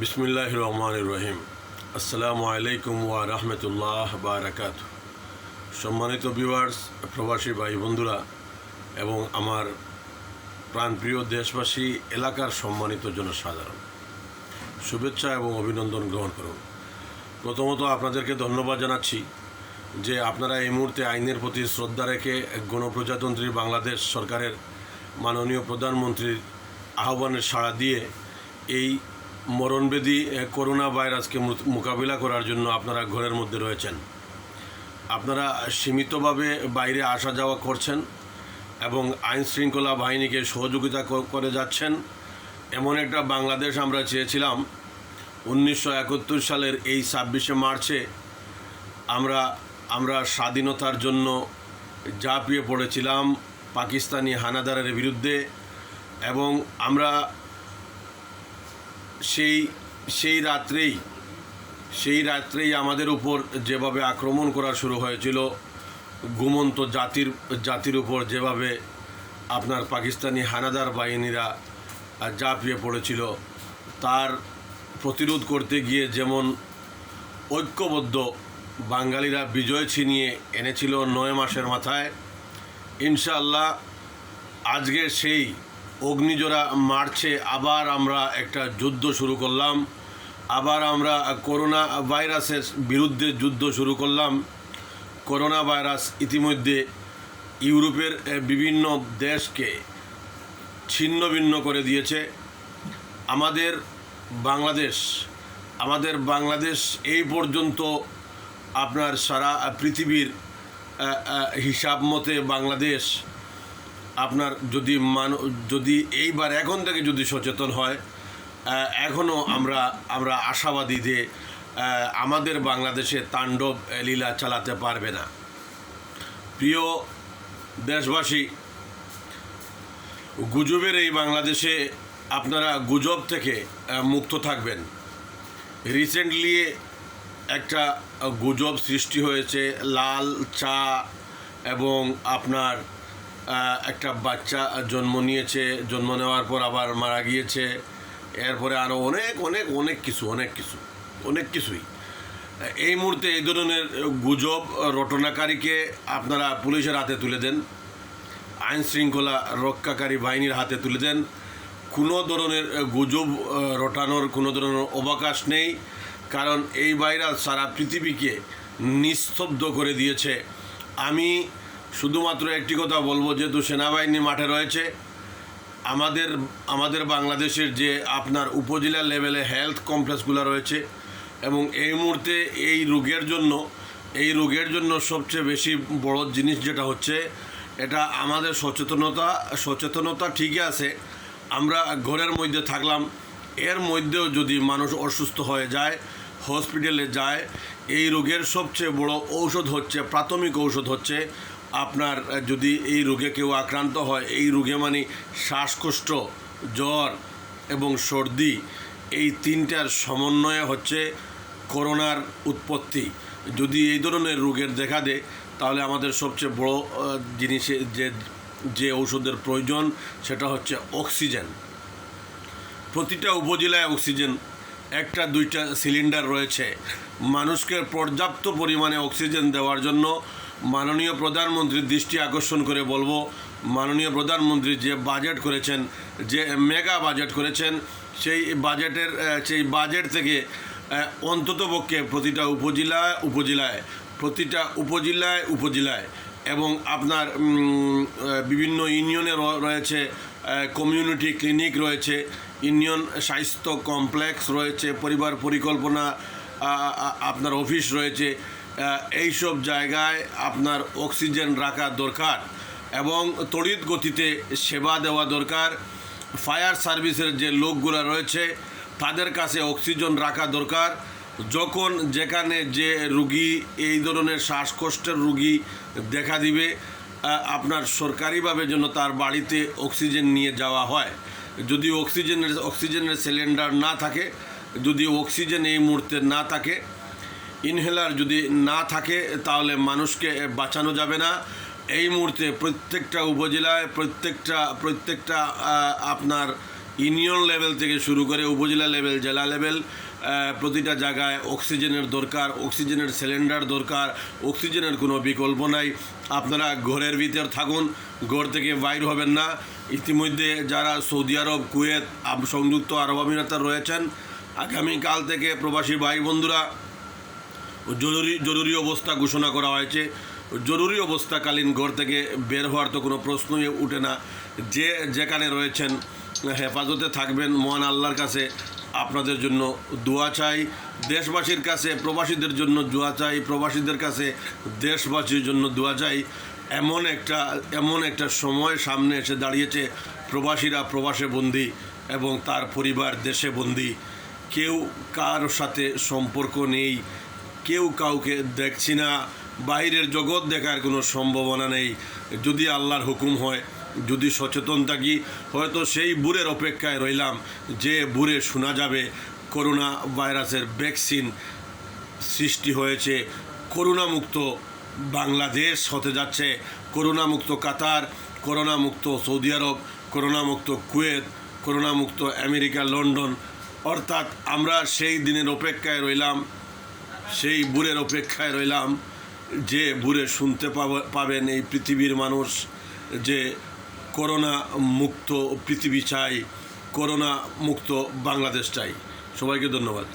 বিসমিল্লাহির রহমানির রহিম। আসসালামু আলাইকুম ওয়া রাহমাতুল্লাহ বারাকাতুহু। সম্মানিত ভিউয়ার্স, প্রবাসী ভাই বন্ধুরা এবং আমার প্রাণপ্রিয় দেশবাসী, এলাকার সম্মানিত জনসাধারণ, শুভেচ্ছা এবং অভিনন্দন গ্রহণ করুন। প্রথমত আপনাদেরকে ধন্যবাদ জানাচ্ছি যে আপনারা এই মুহূর্তে আইনের প্রতি শ্রদ্ধা রেখে গণপ্রজাতন্ত্রী বাংলাদেশ সরকারের মাননীয় প্রধানমন্ত্রীর আহ্বানের সাড়া দিয়ে এই মরণবেদী করোনা ভাইরাসকে মোকাবিলা করার জন্য আপনারা ঘরের মধ্যে রয়েছেন। আপনারা সীমিতভাবে বাইরে আসা যাওয়া করছেন এবং আইন শৃঙ্খলা বাহিনীকে সহযোগিতা করে যাচ্ছেন। এমন একটা বাংলাদেশ আমরা চেয়েছিলাম। 1971 সালের এই 26শে মার্চে আমরা স্বাধীনতার জন্য ঝাঁপিয়ে পড়েছিলাম পাকিস্তানি হানাদারের বিরুদ্ধে, এবং আমরা সেই রাত্রেই আমাদের উপর যেভাবে আক্রমণ করা শুরু হয়েছিল, ঘুমন্ত জাতির উপর যেভাবে আপনার পাকিস্তানি হানাদার বাহিনীরা ঝাঁপিয়ে পড়েছিল, তার প্রতিরোধ করতে গিয়ে যেমন ঐক্যবদ্ধ বাঙালিরা বিজয় ছিনিয়ে এনেছিল 9 মাসের মাথায়, ইনশাআল্লাহ আজকে সেই অগ্নিজোড়া মার্চে আবার আমরা একটা যুদ্ধ শুরু করলাম। আবার আমরা করোনা ভাইরাসের বিরুদ্ধে যুদ্ধ শুরু করলাম। করোনা ভাইরাস ইতিমধ্যে ইউরোপের বিভিন্ন দেশকে ছিন্ন ভিন্ন করে দিয়েছে। আমাদের বাংলাদেশ এই পর্যন্ত আপনার সারা পৃথিবীর হিসাব মতে বাংলাদেশ আপনার যদি এইবার এখন থেকে যদি সচেতন হয়, এখনও আমরা আশাবাদী যে আমাদের বাংলাদেশে তাণ্ডব লীলা চালাতে পারবে না। প্রিয় দেশবাসী, গুজবের এই বাংলাদেশে আপনারা গুজব থেকে মুক্ত থাকবেন। রিসেন্টলি একটা গুজব সৃষ্টি হয়েছে, লাল চা এবং আপনার একটা বাচ্চা জন্ম নিয়েছে, জন্ম নেওয়ার পর আবার মারা গিয়েছে, এরপরে আরও অনেক কিছুই। এই মুহূর্তে এই ধরনের গুজব রটনাকারীকে আপনারা পুলিশের হাতে তুলে দেন, আইন শৃঙ্খলা রক্ষাকারী বাহিনীর হাতে তুলে দেন। কোনো ধরনের গুজব রটানোর কোনো ধরনের অবকাশ নেই, কারণ এই ভাইরাস সারা পৃথিবীকে নিস্তব্ধ করে দিয়েছে। আমি শুধুমাত্র একটি কথা বলবো, যেহেতু সেনাবাহিনী মাঠে রয়েছে, আমাদের বাংলাদেশের যে আপনার উপজেলা লেভেলে হেলথ কমপ্লেক্সগুলো রয়েছে, এবং এই মুহূর্তে এই রোগের জন্য সবচেয়ে বেশি বড় জিনিস যেটা হচ্ছে, এটা আমাদের সচেতনতা ঠিকই আছে। আমরা ঘরের মধ্যে থাকলাম, এর মধ্যেও যদি মানুষ অসুস্থ হয়ে যায়, হসপিটালে যায়, এই রোগের সবচেয়ে বড় প্রাথমিক ঔষধ হচ্ছে আপনার, যদি এই রোগে কেউ আক্রান্ত হয়, এই রোগে মানে শ্বাসকষ্ট, জ্বর এবং সর্দি, এই তিনটার সমন্বয়ে হচ্ছে করোনার উৎপত্তি। যদি এই ধরনের রোগের দেখা দেয়, তাহলে আমাদের সবচেয়ে বড় জিনিসে যে ঔষধের প্রয়োজন, সেটা হচ্ছে অক্সিজেন। প্রতিটা উপজেলায় অক্সিজেন 1-2টা সিলিন্ডার রয়েছে। মানুষকে পর্যাপ্ত পরিমাণে অক্সিজেন দেওয়ার জন্য মাননীয় প্রধানমন্ত্রীর দৃষ্টি আকর্ষণ করে বলবো, মাননীয় প্রধানমন্ত্রী যে বাজেট করেছেন, যে মেগা বাজেট করেছেন, সেই বাজেট থেকে অন্ততপক্ষে প্রতিটা উপজেলায় এবং আপনার বিভিন্ন ইউনিয়নে রয়েছে কমিউনিটি ক্লিনিক রয়েছে, ইউনিয়ন স্বাস্থ্য কমপ্লেক্স রয়েছে, পরিবার পরিকল্পনা আপনার অফিস রয়েছে, এইসব জায়গায় আপনার অক্সিজেন রাখা দরকার এবং তড়িৎ গতিতে সেবা দেওয়া দরকার। ফায়ার সার্ভিসের যে লোকগুলো রয়েছে, তাদের কাছে অক্সিজেন রাখা দরকার। যখন যেখানে যে রুগী, এই ধরনের শ্বাসকষ্টের রুগী দেখা দিবে, আপনার সরকারিভাবে যেন তার বাড়িতে অক্সিজেন নিয়ে যাওয়া হয়। যদি অক্সিজেনের সিলিন্ডার না থাকে, যদি অক্সিজেন এই মুহূর্তে না থাকে, ইনহেলার যদি না থাকে, তাহলে মানুষকে বাঁচানো যাবে না। এই মুহূর্তে প্রত্যেকটা উপজেলায় প্রত্যেকটা আপনার ইউনিয়ন লেভেল থেকে শুরু করে উপজেলা লেভেল, জেলা লেভেল, প্রতিটা জায়গায় অক্সিজেনের দরকার, অক্সিজেনের সিলিন্ডার দরকার, অক্সিজেনের কোনো বিকল্প নাই। আপনারা ঘরের ভিতর থাকুন, ঘর থেকে বাইর হবেন না। ইতিমধ্যে যারা সৌদি আরব, কুয়েত, সংযুক্ত আরব আমিরাতে রয়েছেন, আগামীকাল থেকে প্রবাসী ভাই বন্ধুরা জরুরি অবস্থা ঘোষণা করা হয়েছে। জরুরি অবস্থাকালীন ঘর থেকে বের হওয়ার তো কোনো প্রশ্নই উঠে না। যে যেখানে রয়েছেন হেফাজতে থাকবেন। মহান আল্লাহর কাছে আপনাদের জন্য দোয়া চাই, দেশবাসীর কাছে প্রবাসীদের জন্য দোয়া চাই, প্রবাসীদের কাছে দেশবাসীর জন্য দোয়া চাই। এমন একটা সময় সামনে এসে দাঁড়িয়েছে, প্রবাসীরা প্রবাসে বন্দী এবং তার পরিবার দেশে বন্দী। কেউ কার সাথে সম্পর্ক নেই, কেউ কাউকে দেখছি না, বাইরের জগৎ দেখার কোনো সম্ভাবনা নেই। যদি আল্লাহর হুকুম হয়, যদি সচেতন থাকি, হয়তো সেই বুড়ের অপেক্ষায় রইলাম যে বুড়ে শোনা যাবে করোনা ভাইরাসের ভ্যাকসিন সৃষ্টি হয়েছে, করোনামুক্ত বাংলাদেশ হতে যাচ্ছে, করোনামুক্ত কাতার, করোনামুক্ত সৌদি আরব, করোনামুক্ত কুয়েত, করোনামুক্ত আমেরিকা, লন্ডন। অর্থাৎ আমরা সেই দিনের অপেক্ষায় রইলাম, সেই বুড়ের অপেক্ষায় রইলাম যে বুড়ে শুনতে পাবেন এই পৃথিবীর মানুষ যে করোনা মুক্ত পৃথিবী চাই, করোনা মুক্ত বাংলাদেশ চাই। সবাইকে ধন্যবাদ।